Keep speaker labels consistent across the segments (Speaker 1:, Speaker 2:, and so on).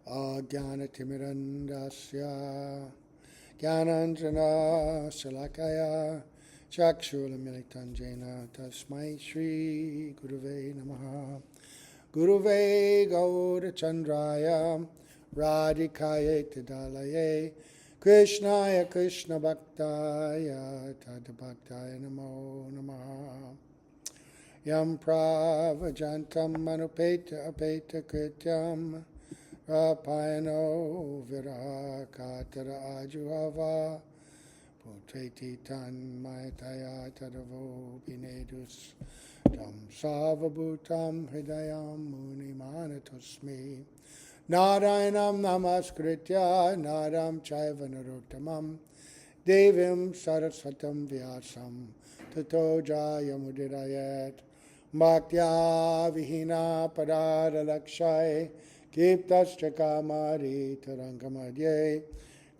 Speaker 1: Ajnanatimirandasya Jnananjana Salakaya Chakshuramitanjena Tasmai Shri Guruve Namaha Guruve Gaurachandraya Radhikaya Tadalaye Krishnaya Krishna Bhaktaya Tadabhaktaya Namo Namaha Yam Pravajantam Manupeta Apeta Krityam Rapayano Virakatara Ajuhava Putreti Tan Maitaya Tadavo Binedus Tam Savabhutam Hridayam Muni Manatusmi Narayanam Namaskritya Naram Chaiva Narottamam Devim Saraswatam Vyasam Tato Jayamudirayat Bhaktya Vihina Parada Lakshai Kiptascha Kamari Tarangamadye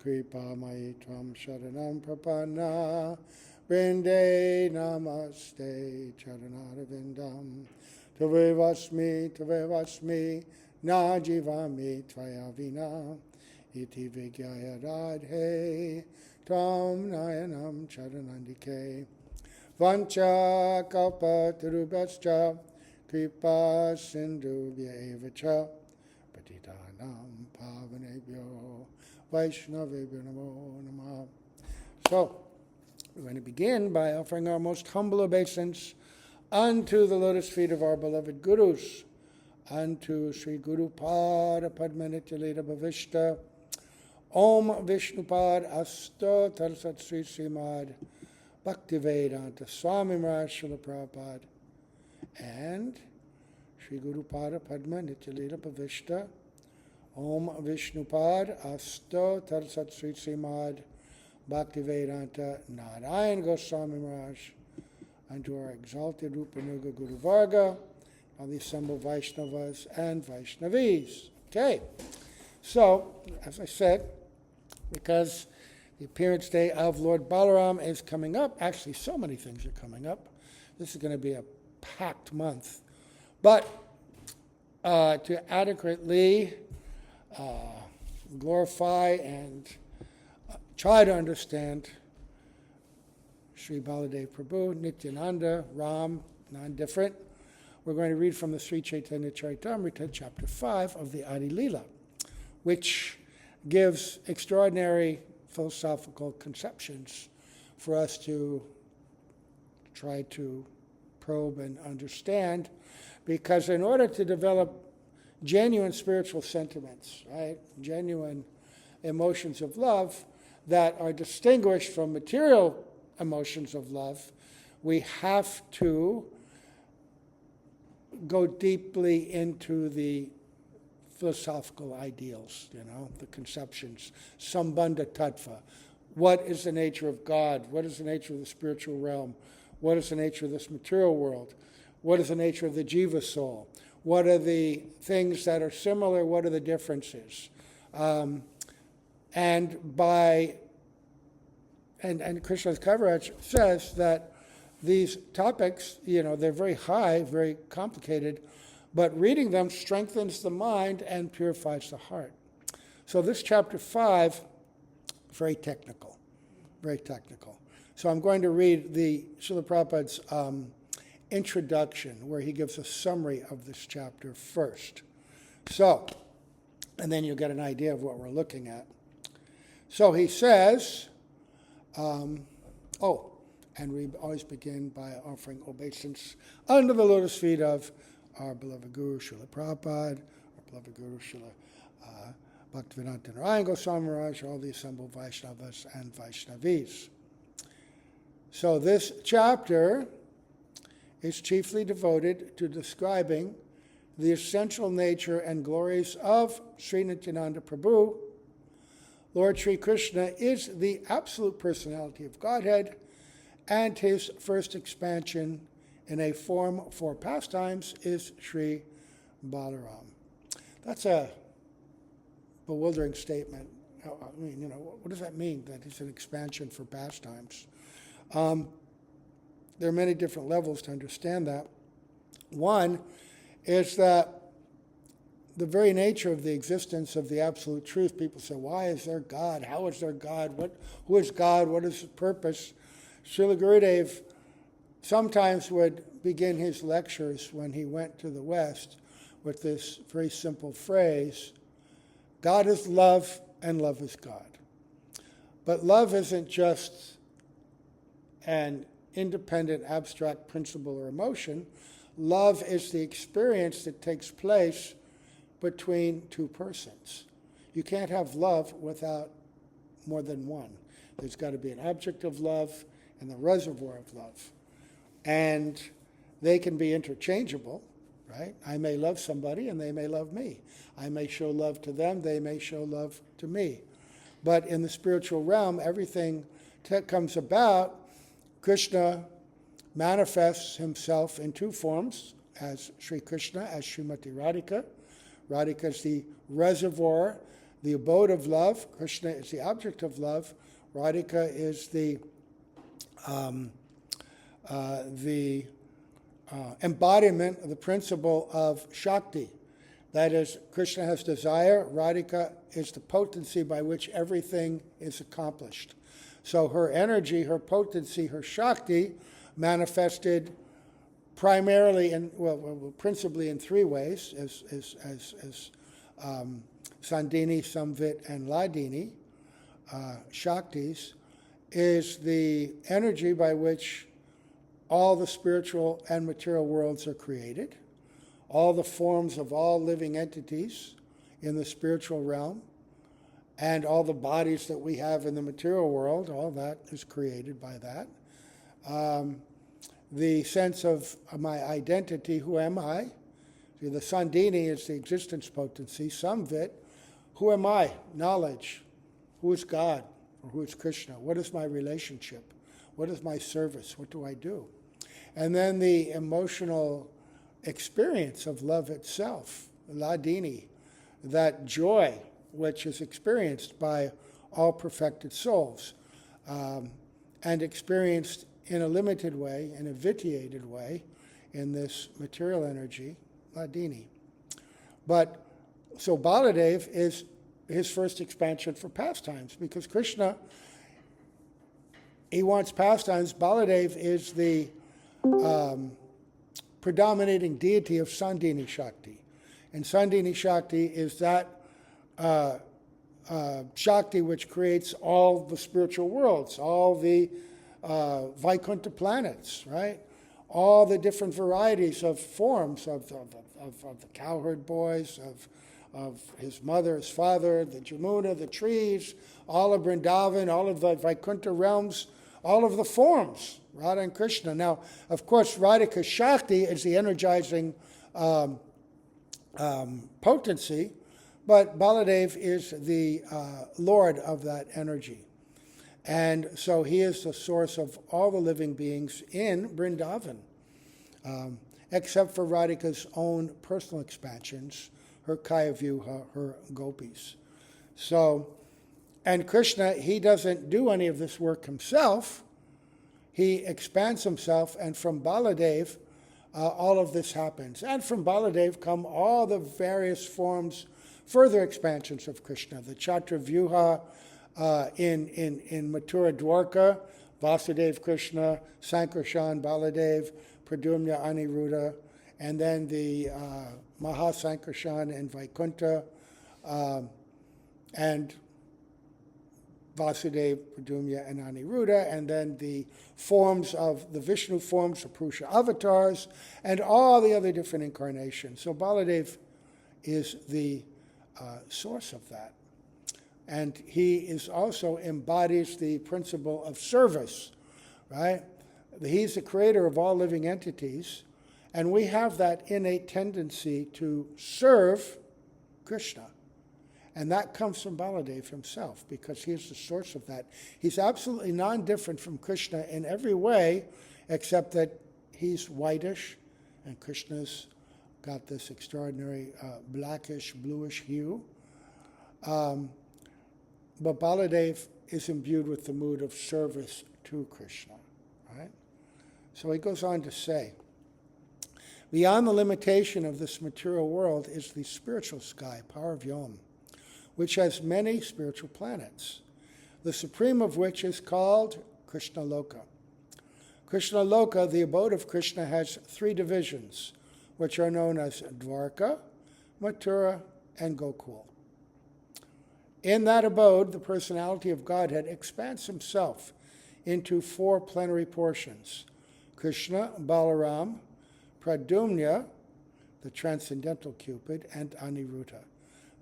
Speaker 1: Kripa Maitvam Sharanam Prapanna Vrinde Namaste Charanarvindam Tavevasmi Najivami Tvayavina Iti Vigyaya Radhe Tam Nayanam Charanandike Vancha Kalpatarubhascha Kripa Sindhubhya Evacha Patitanam Pavanebhyo Vaishnavebhyo Namo Namaha. So, we're going to begin by offering our most humble obeisance unto the lotus feet of our beloved Gurus, unto Sri Guru Pada Padma Nityalita Bhavishta, Om Vishnupad Asta Tarsat Sri Srimad Bhaktivedanta Swami Maharaj Srila Prabhupada, and Sri Guru Pada Padma Nityalita Bhavishta, Om Vishnupad Asta Tarsat Sri Srimad Bhaktivedanta Narayan Goswami Maharaj, unto our exalted Rupanuga Guru Varga, all the assembled Vaishnavas and Vaishnavis. Okay, so, as I said, because the appearance day of Lord Balarama is coming up, actually so many things are coming up. This is going to be a packed month. But to adequately glorify and try to understand Sri Baladev Prabhu, Nityananda, Ram, non-different, we're going to read from the Sri Chaitanya Charitamrita, chapter 5 of the Adi Lila, which gives extraordinary philosophical conceptions for us to try to probe and understand, because in order to develop genuine spiritual sentiments, right, genuine emotions of love that are distinguished from material emotions of love, we have to go deeply into the philosophical ideals, the conceptions, sambandha tattva. What is the nature of God? What is the nature of the spiritual realm? What is the nature of this material world? What is the nature of the jiva soul? What are the things that are similar? What are the differences? And Krishna's Kaviraj says that these topics, they're very high, very complicated, but reading them strengthens the mind and purifies the heart. So this chapter 5, very technical, very technical. So I'm going to read the Srila Prabhupada's introduction, where he gives a summary of this chapter first. So, and then you'll get an idea of what we're looking at. So he says, and we always begin by offering obeisance under the lotus feet of our beloved Guru, Srila Prabhupada, our beloved Guru, Srila Bhaktivedanta Narayan Goswami Maharaj, all the assembled Vaishnavas and Vaishnavis. So this chapter is chiefly devoted to describing the essential nature and glories of Sri Nityananda Prabhu. Lord Sri Krishna is the absolute personality of Godhead, and his first expansion in a form for pastimes is Sri Balarama. That's a bewildering statement. I mean, what does that mean, that it's an expansion for pastimes? There are many different levels to understand that. One is that the very nature of the existence of the absolute truth, people say, why is there God? How is there God? Who is God? What is his purpose? Srila Gurudev sometimes would begin his lectures when he went to the West with this very simple phrase, God is love and love is God. But love isn't just an independent abstract principle or emotion. Love is the experience that takes place between two persons. You can't have love without more than one. There's got to be an object of love and the reservoir of love. And they can be interchangeable, right? I may love somebody and they may love me. I may show love to them, they may show love to me. But in the spiritual realm, everything comes about. Krishna manifests himself in two forms, as Sri Krishna, as Srimati Radhika. Radhika is the reservoir, the abode of love. Krishna is the object of love. Radhika is the embodiment of the principle of Shakti. That is, Krishna has desire, Radhika is the potency by which everything is accomplished. So her energy, her potency, her Shakti manifested primarily principally in three ways, as Sandini, Samvit, and Ladini, Shaktis, is the energy by which all the spiritual and material worlds are created, all the forms of all living entities in the spiritual realm, and all the bodies that we have in the material world, all that is created by that. The sense of my identity, who am I? See, the Sandini is the existence potency. Samvit, who am I? Knowledge. Who is God? Or who is Krishna? What is my relationship? What is my service? What do I do? And then the emotional experience of love itself, Ladini, that joy which is experienced by all perfected souls, and experienced in a limited way, in a vitiated way, in this material energy, Ladini. But, so Baladev is his first expansion for pastimes, because Krishna, he wants pastimes. Baladev is the predominating deity of Sandini Shakti. And Sandini Shakti is that Shakti which creates all the spiritual worlds, all the Vaikuntha planets, right? All the different varieties of forms of the cowherd boys, of his mother, his father, the Jamuna, the trees, all of Vrindavan, all of the Vaikuntha realms, all of the forms, Radha and Krishna. Now, of course, Radhika Shakti is the energizing potency, but Baladev is the Lord of that energy. And so he is the source of all the living beings in Vrindavan, except for Radhika's own personal expansions, her Kaya Vyuha, her gopis. So, and Krishna, he doesn't do any of this work himself. He expands himself, and from Baladev, all of this happens. And from Baladev come all the various forms, further expansions of Krishna. The Chatra Vyuha in Mathura Dwarka, Vasudev Krishna, Sankarshan Baladev, Pradyumna Aniruddha, and then the Mahasankarshan in Vaikuntha, and Vasudeva, Pradyumna, and Aniruddha, and then the forms of the Vishnu forms, the Purusha avatars, and all the other different incarnations. So Baladev is the source of that. And he is also embodies the principle of service, right? He's the creator of all living entities, and we have that innate tendency to serve Krishna. And that comes from Baladev himself, because he is the source of that. He's absolutely non-different from Krishna in every way, except that he's whitish, and Krishna's got this extraordinary blackish, bluish hue. But Baladev is imbued with the mood of service to Krishna, right? So he goes on to say, Beyond the limitation of this material world is the spiritual sky, power of Yom, which has many spiritual planets, the supreme of which is called Krishna Loka. Krishna Loka, the abode of Krishna, has 3 divisions, which are known as Dwarka, Mathura, and Gokul. In that abode, the personality of Godhead expands himself into 4 plenary portions: Krishna, Balaram, Pradyumna, the transcendental Cupid, and Aniruddha.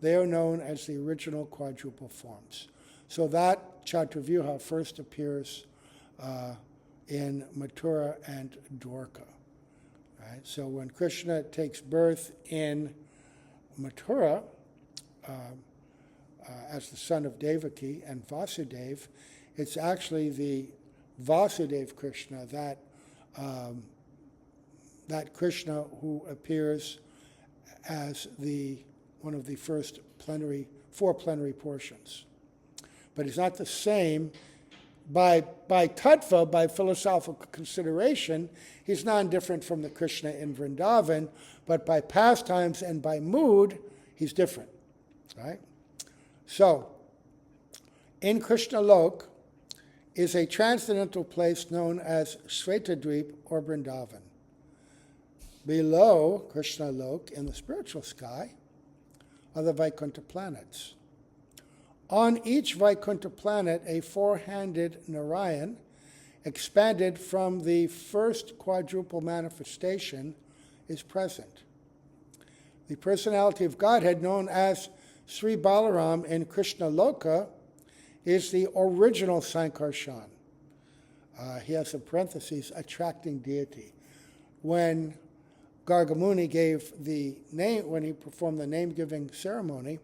Speaker 1: They are known as the original quadruple forms. So that Chaturvyuha first appears in Mathura and Dwarka. Right? So when Krishna takes birth in Mathura as the son of Devaki and Vasudeva, it's actually the Vasudeva Krishna, that Krishna who appears as one of the first 4 plenary portions. But he's not the same. By tattva, by philosophical consideration, he's non-different from the Krishna in Vrindavan, but by pastimes and by mood, he's different. Right? So, in Krishna Lok is a transcendental place known as Svetadweep or Vrindavan. Below Krishna Lok, in the spiritual sky, are the Vaikuntha planets. On each Vaikuntha planet, a 4-handed Narayan, expanded from the first quadruple manifestation, is present. The personality of Godhead, known as Sri Balaram in Krishna Loka, is the original Sankarshan. He has in parentheses, attracting deity. When Gargamuni gave the name, when he performed the name-giving ceremony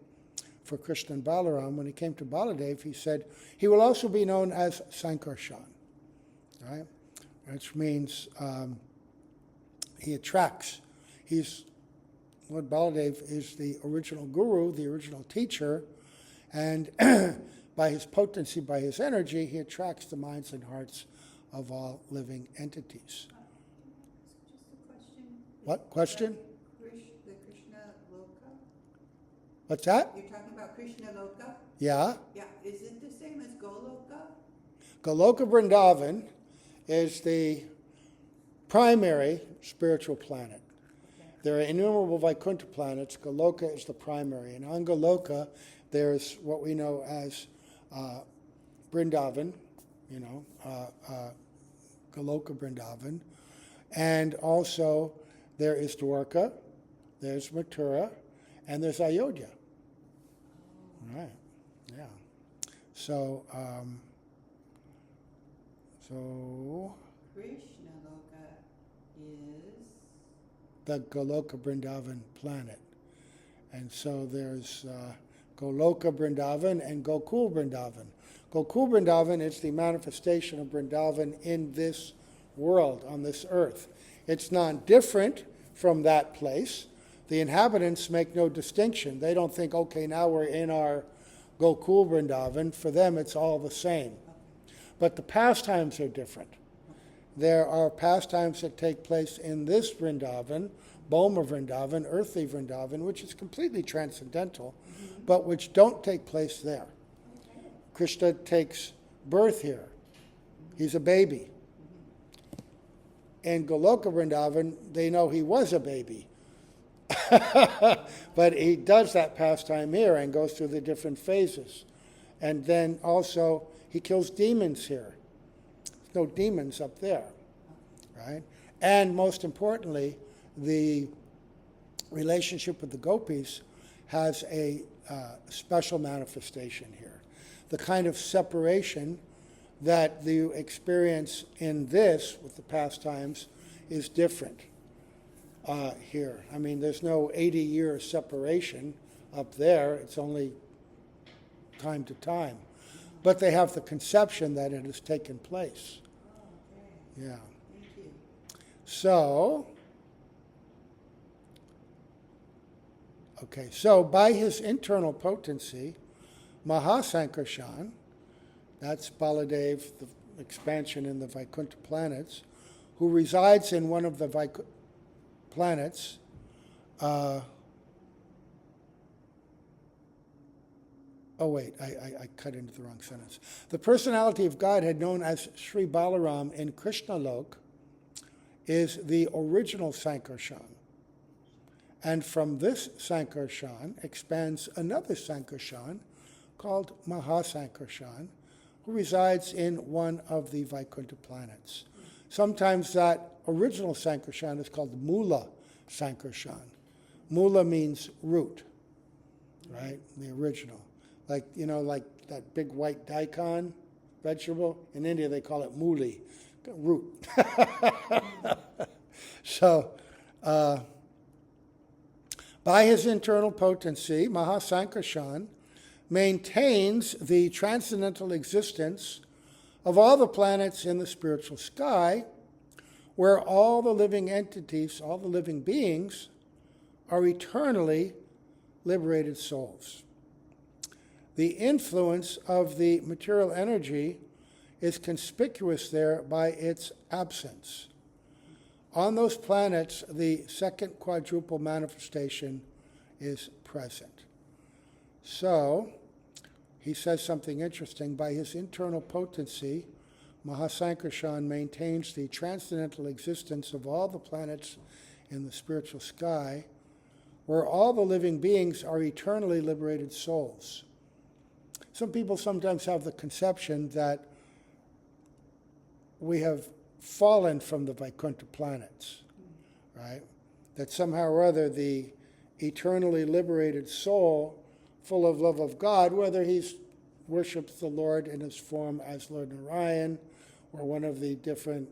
Speaker 1: for Krishna and Balaram, when he came to Baladev, he said, he will also be known as Sankarshan, right? Which means he attracts. Lord Baladev is the original guru, the original teacher, and by his potency, by his energy, he attracts the minds and hearts of all living entities. What question?
Speaker 2: The Krishna Loka?
Speaker 1: What's that?
Speaker 2: You're talking about Krishna Loka?
Speaker 1: Yeah.
Speaker 2: Yeah. Is it the same as Goloka?
Speaker 1: Goloka Vrindavan is the primary spiritual planet. Okay. There are innumerable Vaikuntha planets. Goloka is the primary. And on Goloka, there's what we know as Vrindavan, Goloka Vrindavan. And also there is Dwarka, there's Mathura, and there's Ayodhya. Right, yeah. So,
Speaker 2: Krishna Loka is
Speaker 1: the Goloka Vrindavan planet. And so there's Goloka Vrindavan and Gokul Vrindavan. Gokul Vrindavan is the manifestation of Vrindavan in this world, on this earth. It's non-different from that place. The inhabitants make no distinction. They don't think, okay, now we're in our Gokul Vrindavan. For them, it's all the same. But the pastimes are different. There are pastimes that take place in this Vrindavan, Bhoma Vrindavan, earthly Vrindavan, which is completely transcendental, but which don't take place there. Krishna takes birth here. He's a baby. In Goloka Vrindavan, they know he was a baby. But he does that pastime here and goes through the different phases. And then also, he kills demons here. There's no demons up there, right? And most importantly, the relationship with the gopis has a special manifestation here. The kind of separation that you experience in this with the pastimes is different here. I mean, there's no 80-year separation up there. It's only time to time. But they have the conception that it has taken place.
Speaker 2: Okay.
Speaker 1: Yeah.
Speaker 2: Thank you.
Speaker 1: So by his internal potency, Mahasankarshan, that's Baladev, the expansion in the Vaikuntha planets, who resides in one of the planets, I cut into the wrong sentence. The personality of Godhead known as Sri Balaram in Krishna Lok is the original Sankarshan. And from this Sankarshan expands another Sankarshan called Mahasankarshan, who resides in one of the Vaikuntha planets. Sometimes that original Sankarshan is called Mula Sankarshan. Mula means root, right? The original. Like that big white daikon vegetable. In India, they call it muli, root. So, by his internal potency, Mahasankarshan maintains the transcendental existence of all the planets in the spiritual sky, where all the living entities, all the living beings, are eternally liberated souls. The influence of the material energy is conspicuous there by its absence. On those planets, the second quadruple manifestation is present. So, he says something interesting. By his internal potency, Mahasankarshan maintains the transcendental existence of all the planets in the spiritual sky, where all the living beings are eternally liberated souls. Some people sometimes have the conception that we have fallen from the Vaikuntha planets, right? That somehow or other the eternally liberated soul, full of love of God, whether he worships the Lord in his form as Lord Narayan or one of the different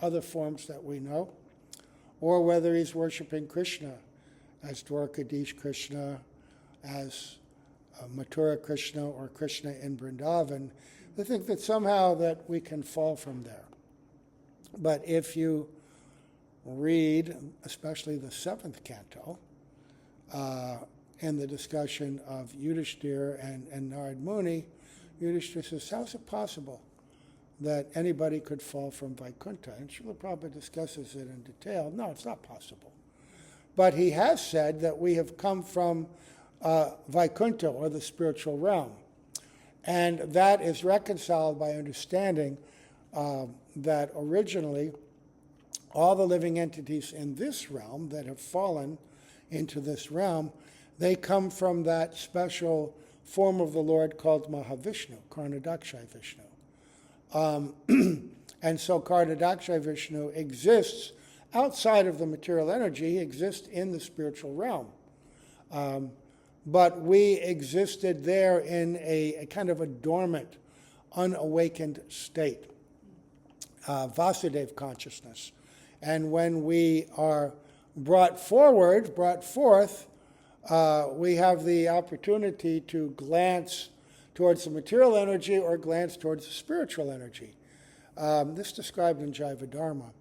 Speaker 1: other forms that we know, or whether he's worshiping Krishna as Dwarkadish Krishna, as Mathura Krishna, or Krishna in Vrindavan, they think that somehow that we can fall from there. But if you read, especially the 7th canto, in the discussion of Yudhishthira and Narad Muni, Yudhishthira says, how is it possible that anybody could fall from Vaikuntha? And Srila Prabhupada discusses it in detail. No, it's not possible. But he has said that we have come from Vaikuntha, or the spiritual realm. And that is reconciled by understanding that originally all the living entities in this realm that have fallen into this realm, they come from that special form of the Lord called Mahavishnu, Karnadakshay Vishnu. And so Karnadakshay Vishnu exists outside of the material energy. He exists in the spiritual realm. But we existed there in a kind of a dormant, unawakened state, Vasudev consciousness. And when we are brought forth, we have the opportunity to glance towards the material energy or glance towards the spiritual energy. This is described in Jaiva Dharma.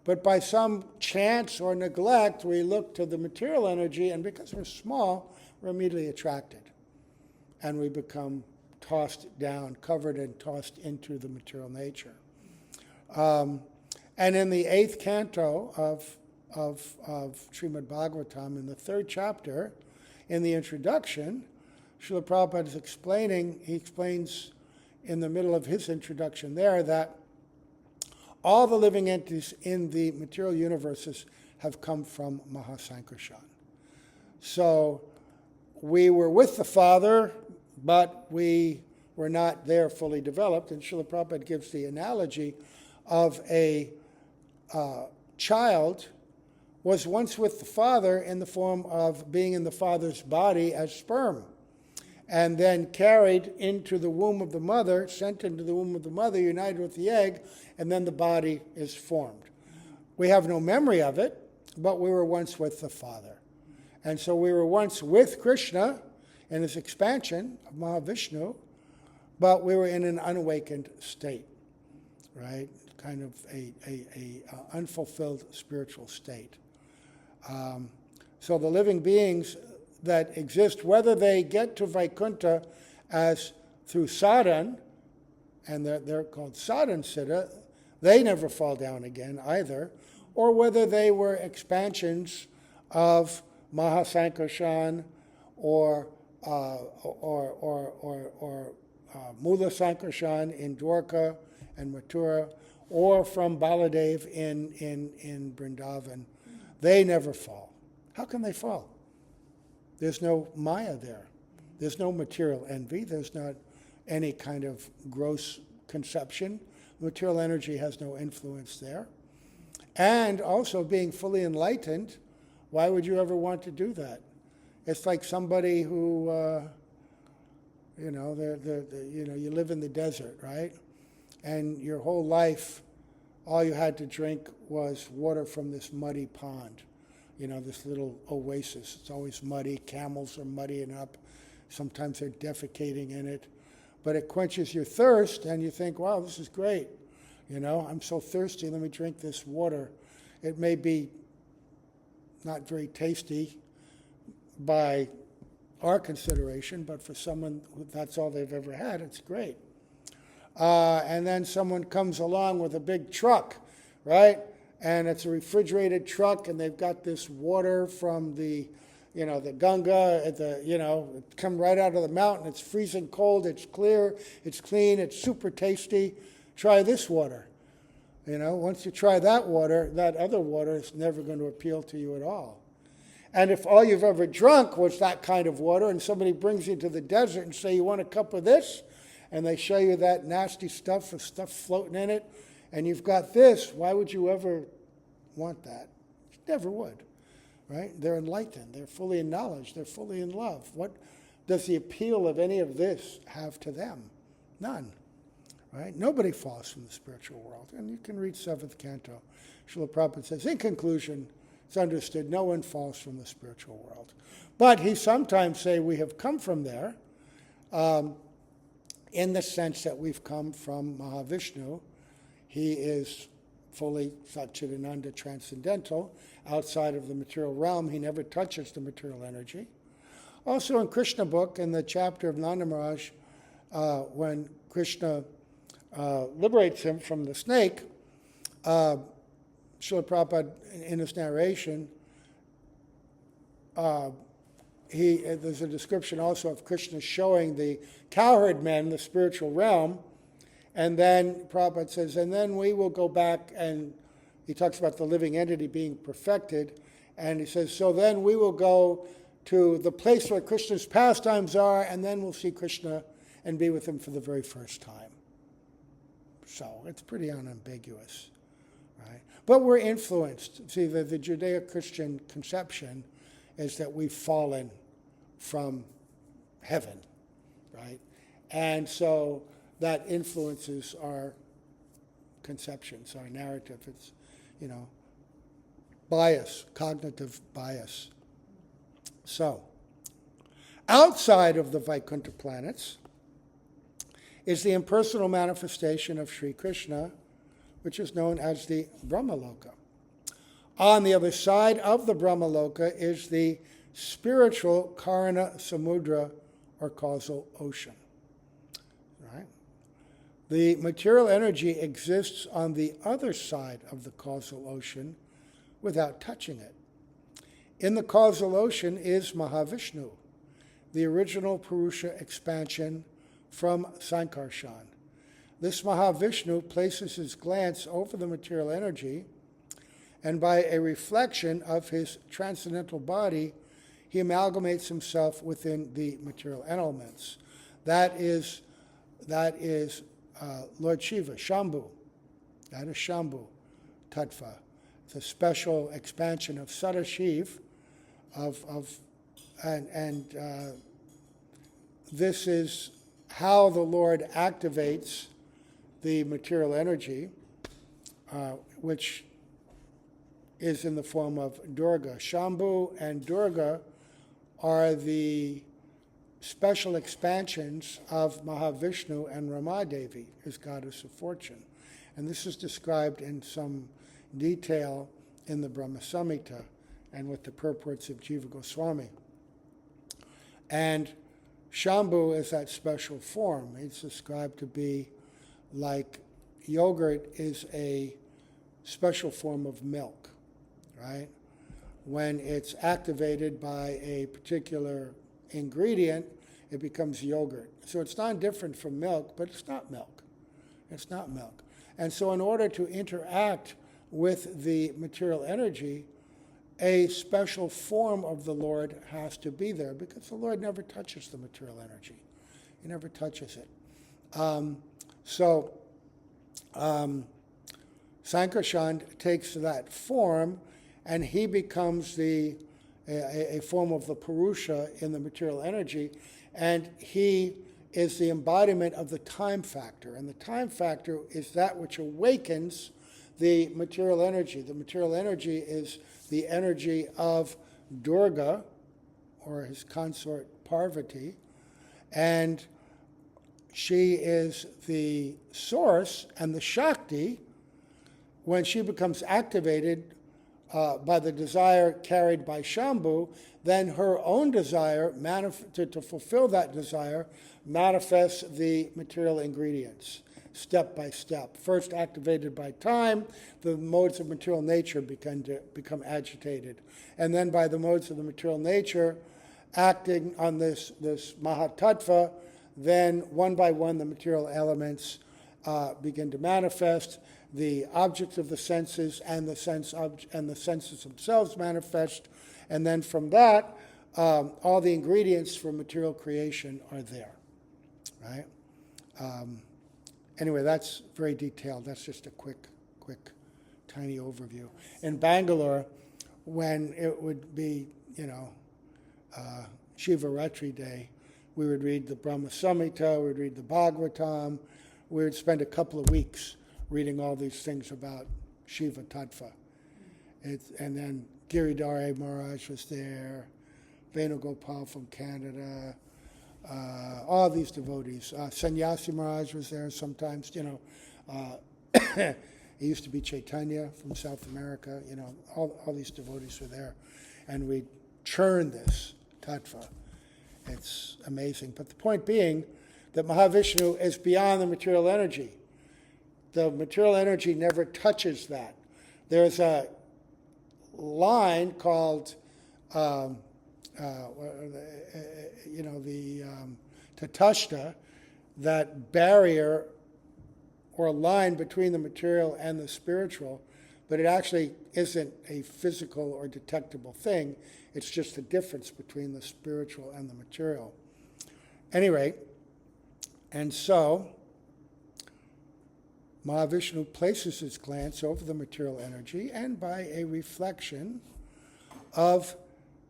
Speaker 1: But by some chance or neglect, we look to the material energy, and because we're small, we're immediately attracted. And we become tossed down, covered and tossed into the material nature. And in the 8th canto of Srimad Bhagavatam, in the 3rd chapter, in the introduction, Srila Prabhupada is explaining, he explains in the middle of his introduction there that all the living entities in the material universes have come from Mahasankarshan. So we were with the Father, but we were not there fully developed. And Srila Prabhupada gives the analogy of a child was once with the Father in the form of being in the Father's body as sperm, and then carried into the womb of the mother, sent into the womb of the mother, united with the egg, and then the body is formed. We have no memory of it, but we were once with the Father. And so we were once with Krishna in his expansion of Mahavishnu, but we were in an unawakened state, right? Kind of a unfulfilled spiritual state. So the living beings that exist, whether they get to Vaikuntha as through sadhan, and they're called sadhan siddha, they never fall down again either, or whether they were expansions of Mahasankarshan or Mula Sankarshan in Dwarka and Mathura, or from Baladev in Vrindavan. They never fall. How can they fall? There's no Maya there. There's no material envy. There's not any kind of gross conception. Material energy has no influence there. And also being fully enlightened, why would you ever want to do that? It's like somebody who, you live in the desert, right? And your whole life, all you had to drink was water from this muddy pond, this little oasis. It's always muddy. Camels are muddying up. Sometimes they're defecating in it. But it quenches your thirst, and you think, wow, this is great. I'm so thirsty, let me drink this water. It may be not very tasty by our consideration, but for someone who that's all they've ever had, it's great. And then someone comes along with a big truck, right? And it's a refrigerated truck, and they've got this water from the Ganga, it come right out of the mountain. It's freezing cold, it's clear, it's clean, it's super tasty. Try this water. Once you try that water, that other water is never going to appeal to you at all. And if all you've ever drunk was that kind of water, and somebody brings you to the desert and say, you want a cup of this? And they show you that nasty stuff with stuff floating in it, and you've got this, why would you ever want that? You never would, right? They're enlightened. They're fully in knowledge. They're fully in love. What does the appeal of any of this have to them? None, right? Nobody falls from the spiritual world. And you can read 7th Canto. Srila Prabhupada says, in conclusion, it's understood no one falls from the spiritual world. But he sometimes say we have come from there, in the sense that we've come from Mahavishnu. He is fully Satchidananda transcendental. Outside of the material realm, he never touches the material energy. Also in Krishna book, in the chapter of Nanda Maharaj, when Krishna liberates him from the snake, Srila Prabhupada, in his narration, there's a description also of Krishna showing the cowherd men the spiritual realm, and then Prabhupada says, and then we will go back, and he talks about the living entity being perfected, and he says, so then we will go to the place where Krishna's pastimes are, and then we'll see Krishna and be with him for the very first time. So it's pretty unambiguous, right? But we're influenced. See, the Judeo-Christian conception is that we've fallen from heaven, right? And so that influences our conceptions, our narrative. It's, bias, cognitive bias. So, outside of the Vaikuntha planets is the impersonal manifestation of Sri Krishna, which is known as the Brahmaloka. On the other side of the Brahmaloka is the spiritual Karana Samudra, or causal ocean. Right? The material energy exists on the other side of the causal ocean without touching it. In the causal ocean is Mahavishnu, the original Purusha expansion from Sankarshan. This Mahavishnu places his glance over the material energy, and by a reflection of his transcendental body, he amalgamates himself within the material elements. That is Lord Shiva, Shambhu. That is Shambhu Tattva. It's a special expansion of Sadashiv, this is how the Lord activates the material energy, which is in the form of Durga. Shambhu and Durga are the special expansions of Mahavishnu and Ramadevi, his goddess of fortune. And this is described in some detail in the Brahma Samhita and with the purports of Jiva Goswami. And Shambhu is that special form. It's described to be like yogurt is a special form of milk, right? When it's activated by a particular ingredient, it becomes yogurt. So it's not different from milk, but it's not milk. It's not milk. And so in order to interact with the material energy, a special form of the Lord has to be there, because the Lord never touches the material energy. He never touches it. Sankarshan takes that form, and he becomes a form of the Purusha in the material energy, and he is the embodiment of the time factor. And the time factor is that which awakens the material energy. The material energy is the energy of Durga, or his consort Parvati, and she is the source, and the Shakti, when she becomes activated by the desire carried by Shambhu, then her own desire, to fulfill that desire, manifests the material ingredients, step by step. First activated by time, the modes of material nature become agitated. And then by the modes of the material nature, acting on this Mahatattva, then one by one the material elements begin to manifest. The objects of the senses and the senses themselves manifest, and then from that, all the ingredients for material creation are there, right? Anyway, that's very detailed. That's just a quick, tiny overview. In Bangalore, when it would be, Shivaratri Day, we would read the Brahma Samhita, we would read the Bhagavatam, we would spend a couple of weeks reading all these things about Shiva Tattva. And then Giridhara Maharaj was there, Venugopal from Canada, all these devotees. Sannyasi Maharaj was there sometimes, He used to be Chaitanya from South America, all these devotees were there. And we churn this tattva. It's amazing. But the point being that Mahavishnu is beyond the material energy. The material energy never touches that. There's a line called, the Tatashta, that barrier or line between the material and the spiritual, but it actually isn't a physical or detectable thing. It's just a difference between the spiritual and the material. Anyway, and so Mahavishnu places his glance over the material energy, and by a reflection of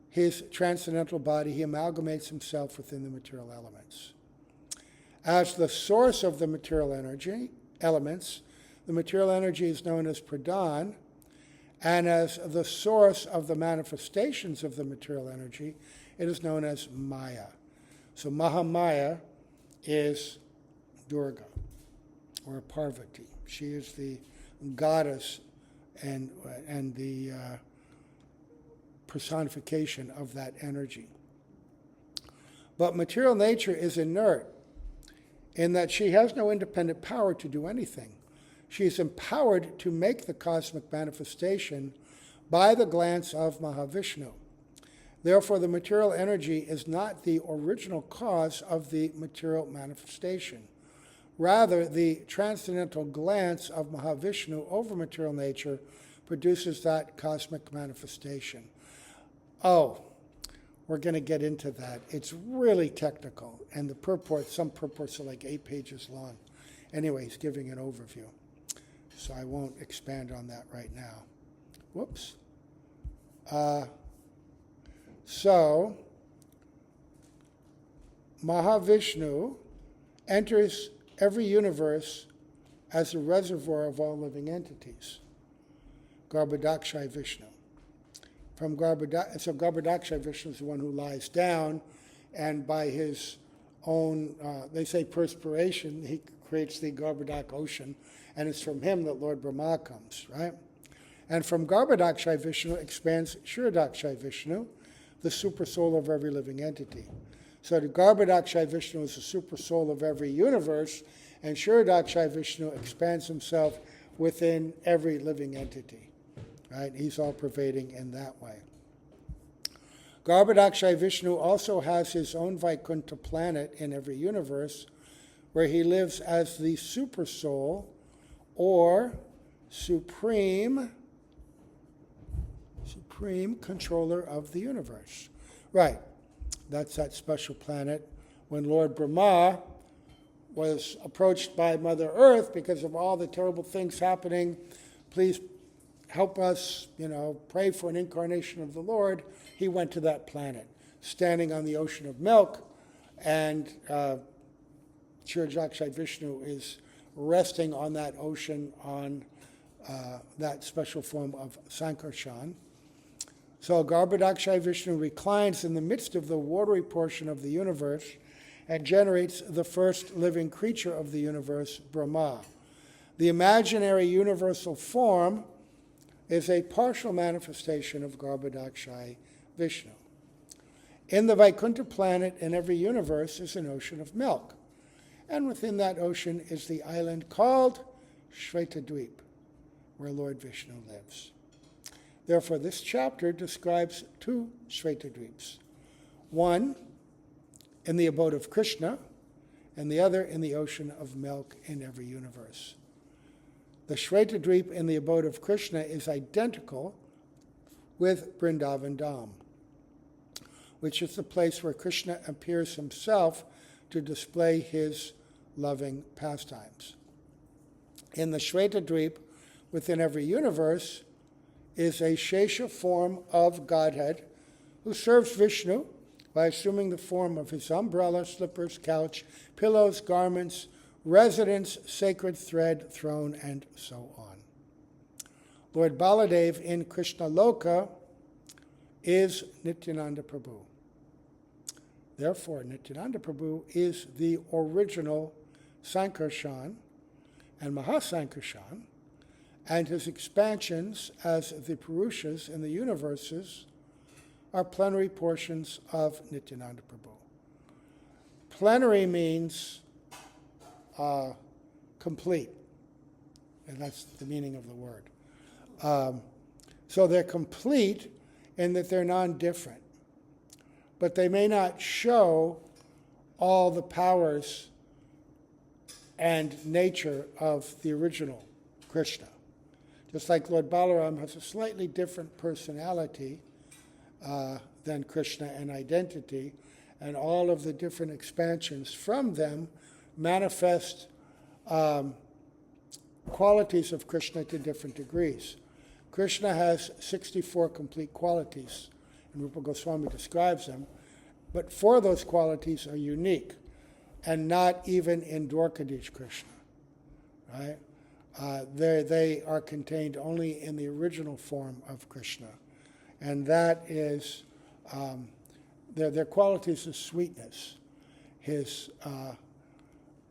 Speaker 1: his transcendental body, he amalgamates himself within the material elements. As the source of the material energy elements, the material energy is known as Pradhan, and as the source of the manifestations of the material energy, it is known as Maya. So Mahamaya is Durga, or Parvati. She is the goddess and the personification of that energy. But material nature is inert in that she has no independent power to do anything. She is empowered to make the cosmic manifestation by the glance of Mahavishnu. Therefore, the material energy is not the original cause of the material manifestation. Rather, the transcendental glance of Mahavishnu over material nature produces that cosmic manifestation. Oh, we're going to get into that. It's really technical, and the purports, some purports are like 8 pages long. Anyway, he's giving an overview, so I won't expand on that right now. Whoops. So, Mahavishnu enters every universe as a reservoir of all living entities. Garbhodakshai Vishnu. So Garbhodakshai Vishnu is the one who lies down, and by his own, they say perspiration, he creates the Garbhodak ocean, and it's from him that Lord Brahma comes, right? And from Garbhodakshai Vishnu expands Kshirodakshai Vishnu, the super soul of every living entity. So the Garbhodakshai Vishnu is the super soul of every universe, and Kshirodakshai Vishnu expands himself within every living entity. Right? He's all-pervading in that way. Garbhodakshay Vishnu also has his own Vaikuntha planet in every universe, where he lives as the super soul or supreme controller of the universe. Right. That's that special planet. When Lord Brahma was approached by Mother Earth because of all the terrible things happening, please help us, pray for an incarnation of the Lord, he went to that planet, standing on the ocean of milk, and Kshirodakshay Vishnu is resting on that ocean on that special form of Sankarshan. So Garbhodakshay Vishnu reclines in the midst of the watery portion of the universe and generates the first living creature of the universe, Brahma. The imaginary universal form is a partial manifestation of Garbhodakshay Vishnu. In the Vaikuntha planet in every universe is an ocean of milk, and within that ocean is the island called Shvetadweep, where Lord Vishnu lives. Therefore, this chapter describes two Shvetadweeps, one in the abode of Krishna, and the other in the ocean of milk in every universe. The Shvetadweep in the abode of Krishna is identical with Vrindavan Dham, which is the place where Krishna appears himself to display his loving pastimes. In the Shvetadweep, within every universe, is a Shesha form of Godhead who serves Vishnu by assuming the form of his umbrella, slippers, couch, pillows, garments, residence, sacred thread, throne, and so on. Lord Baladev in Krishna Loka is Nityananda Prabhu. Therefore, Nityananda Prabhu is the original Sankarshan and Mahasankarshan, and his expansions as the Purushas in the universes are plenary portions of Nityananda Prabhu. Plenary means complete, and that's the meaning of the word. So they're complete in that they're non-different, but they may not show all the powers and nature of the original Krishna. Just like Lord Balarama has a slightly different personality than Krishna and identity, and all of the different expansions from them manifest qualities of Krishna to different degrees. Krishna has 64 complete qualities, and Rupa Goswami describes them, but 4 of those qualities are unique, and not even in Dwarkadish Krishna, right? They are contained only in the original form of Krishna, and that is their qualities of sweetness, his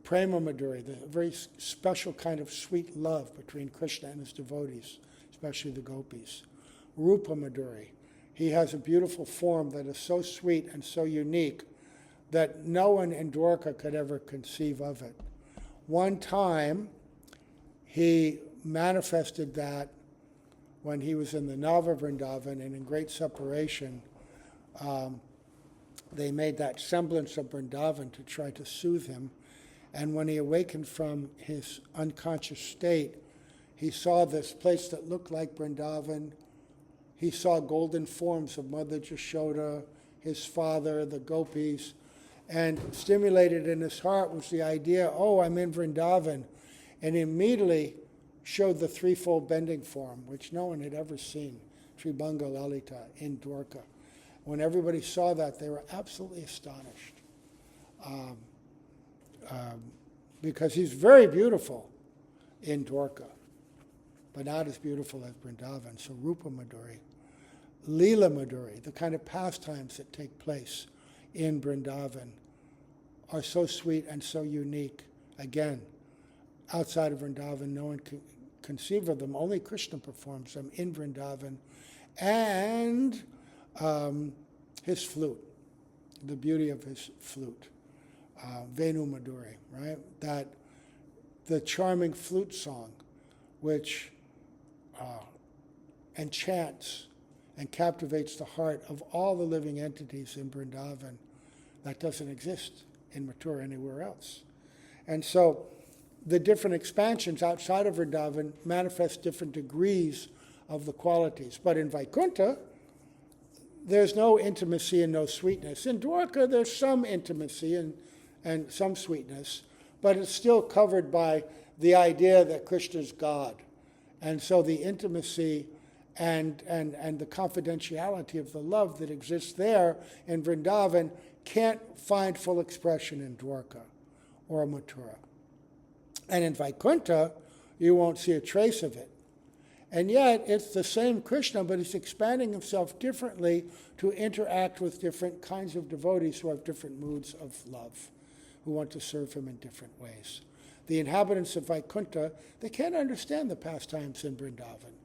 Speaker 1: prema madhuri, the very special kind of sweet love between Krishna and his devotees, especially the gopis. Rupa madhuri, he has a beautiful form that is so sweet and so unique that no one in Dwarka could ever conceive of it. One time, he manifested that when he was in the Nava Vrindavan, and in great separation, they made that semblance of Vrindavan to try to soothe him. And when he awakened from his unconscious state, he saw this place that looked like Vrindavan. He saw golden forms of Mother Jashoda, his father, the gopis, and stimulated in his heart was the idea, oh, I'm in Vrindavan. And immediately showed the threefold bending form, which no one had ever seen, Tribhanga Lalita in Dwarka. When everybody saw that, they were absolutely astonished. Because he's very beautiful in Dwarka, but not as beautiful as Vrindavan. So Rupa Madhuri, Lila Madhuri, the kind of pastimes that take place in Vrindavan are so sweet and so unique. Again, outside of Vrindavan, no one can conceive of them. Only Krishna performs them in Vrindavan. And his flute, the beauty of his flute, Venu Madhuri, right? That the charming flute song which enchants and captivates the heart of all the living entities in Vrindavan, that doesn't exist in Mathura anywhere else. And so the different expansions outside of Vrindavan manifest different degrees of the qualities. But in Vaikuntha, there's no intimacy and no sweetness. In Dwarka, there's some intimacy and some sweetness, but it's still covered by the idea that Krishna's God. And so the intimacy and the confidentiality of the love that exists there in Vrindavan can't find full expression in Dwarka or Mathura. And in Vaikuntha, you won't see a trace of it. And yet, it's the same Krishna, but he's expanding himself differently to interact with different kinds of devotees who have different moods of love, who want to serve him in different ways. The inhabitants of Vaikuntha, they can't understand the pastimes in Vrindavan.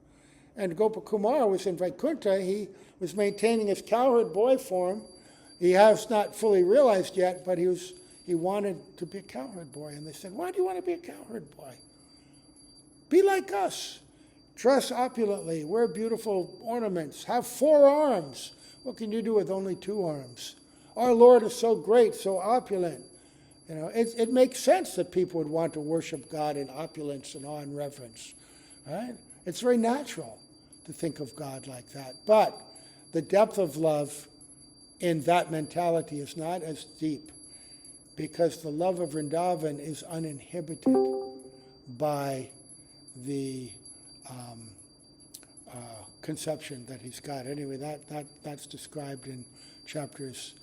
Speaker 1: And Gopakumar was in Vaikuntha. He was maintaining his cowherd boy form. He has not fully realized yet, but he wanted to be a cowherd boy. And they said, why do you want to be a cowherd boy? Be like us. Dress opulently, wear beautiful ornaments, have 4 arms. What can you do with only 2 arms? Our Lord is so great, so opulent. You know, it makes sense that people would want to worship God in opulence and awe and reverence, right? It's very natural to think of God like that. But the depth of love in that mentality is not as deep, because the love of Vrindavan is uninhibited by the conception that he's got. Anyway, that's described in chapters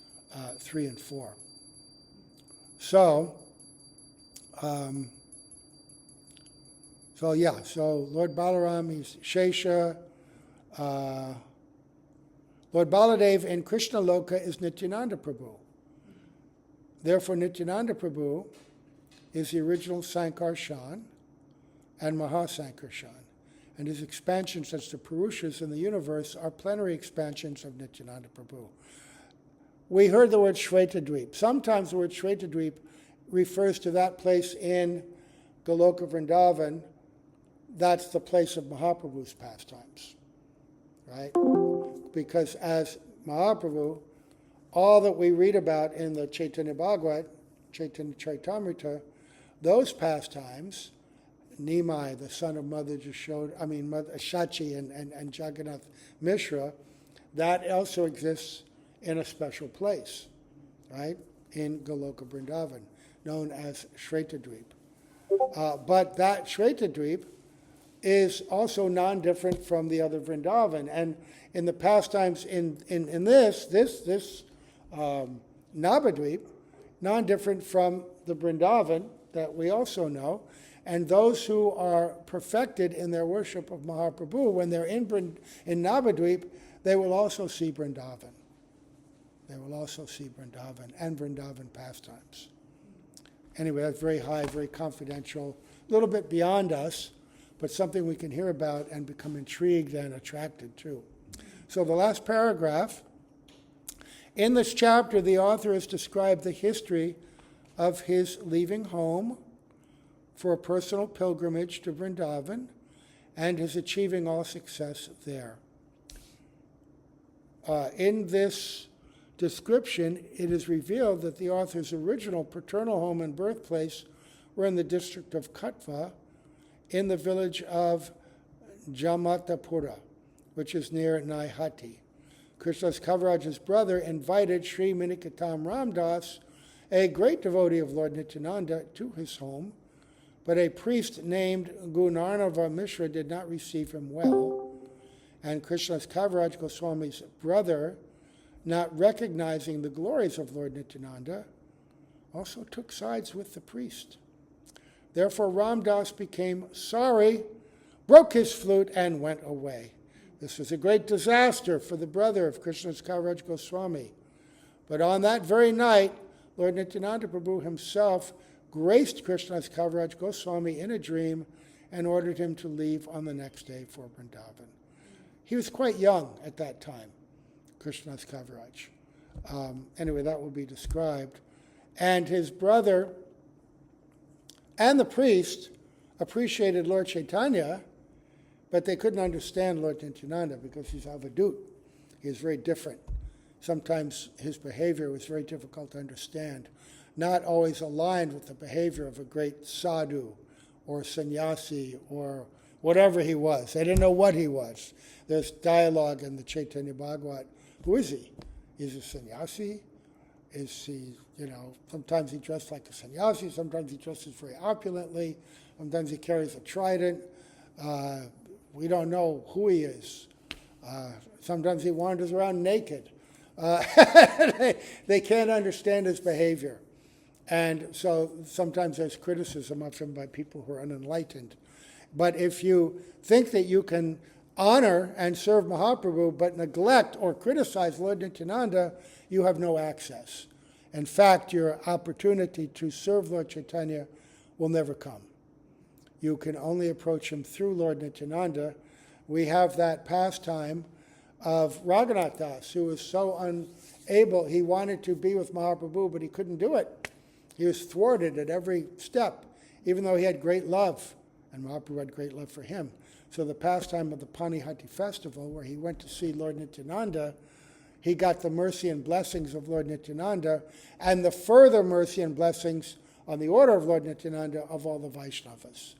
Speaker 1: 3 and 4. So Lord Balaram, he's Shesha. Lord Baladev in Krishna Loka is Nityananda Prabhu. Therefore, Nityananda Prabhu is the original Sankarshan and Mahasankarshan. And his expansions as the Purushas in the universe are plenary expansions of Nityananda Prabhu. We heard the word Shvetadweep. Sometimes the word Shvetadweep refers to that place in Goloka Vrindavan. That's the place of Mahaprabhu's pastimes, right? Because as Mahaprabhu, all that we read about in the Chaitanya Bhagavat, Chaitanya Charitamrita, those pastimes, Nimai, the son of Mother Shachi and Jagannath Mishra, that also exists in a special place, right, in Goloka Vrindavan, known as Shvetadweep. But that Shvetadweep is also non-different from the other Vrindavan. And in the pastimes in this Navadweep, non-different from the Vrindavan that we also know. And those who are perfected in their worship of Mahaprabhu, when they're in Navadweep, they will also see Vrindavan. They will also see Vrindavan and Vrindavan pastimes. Anyway, that's very high, very confidential, a little bit beyond us, but something we can hear about and become intrigued and attracted to. So the last paragraph. In this chapter, the author has described the history of his leaving home for a personal pilgrimage to Vrindavan and his achieving all success there. In this description, it is revealed that the author's original paternal home and birthplace were in the district of Katva, in the village of Jamatapura, which is near Naihati. Krishnadas Kaviraj's brother invited Sri Minikatam Ramdas, a great devotee of Lord Nityananda, to his home, but a priest named Gunarnava Mishra did not receive him well, and Krishnadas Kaviraj Goswami's brother, not recognizing the glories of Lord Nityananda, also took sides with the priest. Therefore Ramdas became sorry, broke his flute, and went away. This was a great disaster for the brother of Krishnadas Kaviraj Goswami. But on that very night, Lord Nityananda Prabhu himself graced Krishnadas Kaviraj Goswami in a dream and ordered him to leave on the next day for Vrindavan. He was quite young at that time, Krishnadas Kaviraj. Anyway, that will be described. And his brother and the priest appreciated Lord Chaitanya, but they couldn't understand Lord Nityananda because he's avadut. He is very different. Sometimes his behavior was very difficult to understand, not always aligned with the behavior of a great sadhu or sannyasi or whatever he was. They didn't know what he was. There's dialogue in the Chaitanya Bhagavat. Who is he? Is he a sannyasi? Is he, sometimes he dressed like a sannyasi, sometimes he dresses very opulently, sometimes he carries a trident. We don't know who he is. Sometimes he wanders around naked. They can't understand his behavior. And so sometimes there's criticism of him by people who are unenlightened. But if you think that you can honor and serve Mahaprabhu but neglect or criticize Lord Nityananda, you have no access. In fact, your opportunity to serve Lord Chaitanya will never come. You can only approach him through Lord Nityananda. We have that pastime of Raghunath Das, who was so unable. He wanted to be with Mahaprabhu, but he couldn't do it. He was thwarted at every step, even though he had great love, and Mahaprabhu had great love for him. So the pastime of the Panihati festival, where he went to see Lord Nityananda, he got the mercy and blessings of Lord Nityananda, and the further mercy and blessings on the order of Lord Nityananda of all the Vaishnavas,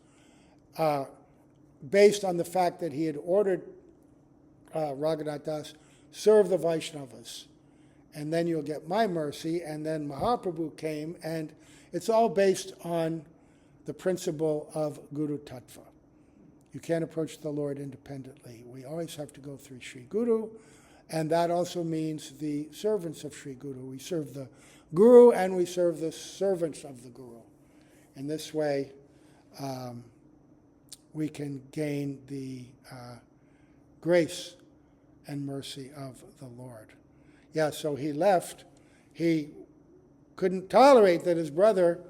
Speaker 1: based on the fact that he had ordered Raghunath Das, serve the Vaishnavas, and then you'll get my mercy. And then Mahaprabhu came, and it's all based on the principle of Guru Tattva. You can't approach the Lord independently. We always have to go through Sri Guru, and that also means the servants of Sri Guru. We serve the Guru and we serve the servants of the Guru. In this way, we can gain the grace and mercy of the Lord. Yeah, so he left. He couldn't tolerate that his brother,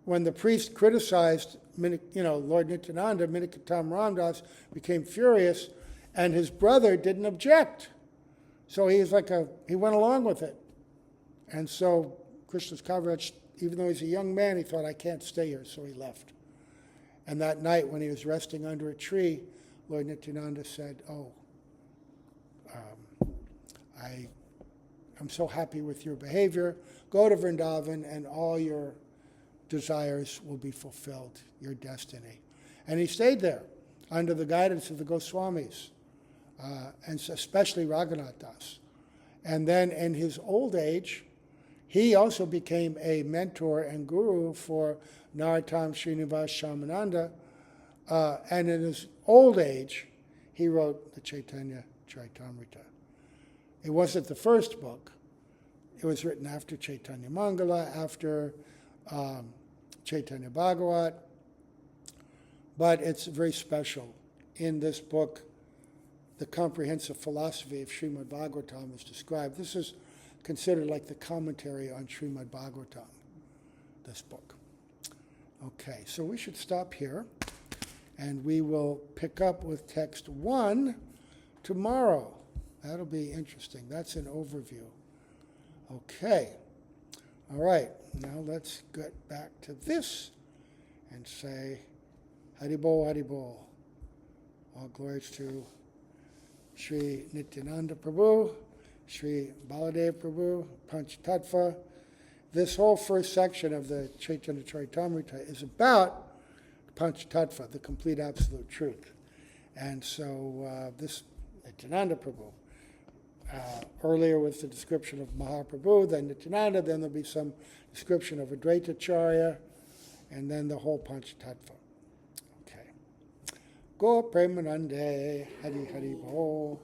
Speaker 1: when the priest criticized Lord Nityananda, Minikatam Ramdas became furious, and his brother didn't object. So he went along with it. And so Krishna's Kaviraj, even though he's a young man, he thought, I can't stay here, so he left. And that night when he was resting under a tree, Lord Nityananda said, I'm so happy with your behavior. Go to Vrindavan and all your desires will be fulfilled, your destiny. And he stayed there under the guidance of the Goswamis, and especially Raghunath Das. And then in his old age, he also became a mentor and guru for Narottam Srinivas Shamananda. And in his old age, he wrote the Chaitanya Charitamrita. It wasn't the first book. It was written after Chaitanya Mangala, after Chaitanya Bhagavat. But it's very special. In this book, the comprehensive philosophy of Srimad Bhagavatam is described. This is considered like the commentary on Srimad Bhagavatam, this book. Okay, so we should stop here, and we will pick up with text 1 tomorrow. That'll be interesting. That's an overview. Okay. All right. Now let's get back to this and say, Haribol, Haribol. All glories to Sri Nityananda Prabhu, Sri Baladev Prabhu, Panch Tattva. This whole first section of the Chaitanya Charitamrita is about Panch Tattva, the complete absolute truth. And so this Nityananda Prabhu, earlier with the description of Mahaprabhu, then Nityananda, then there'll be some description of Advaitacharya, and then the whole Panch Tattva. Okay. Go Premanande, Hari Hari Bol.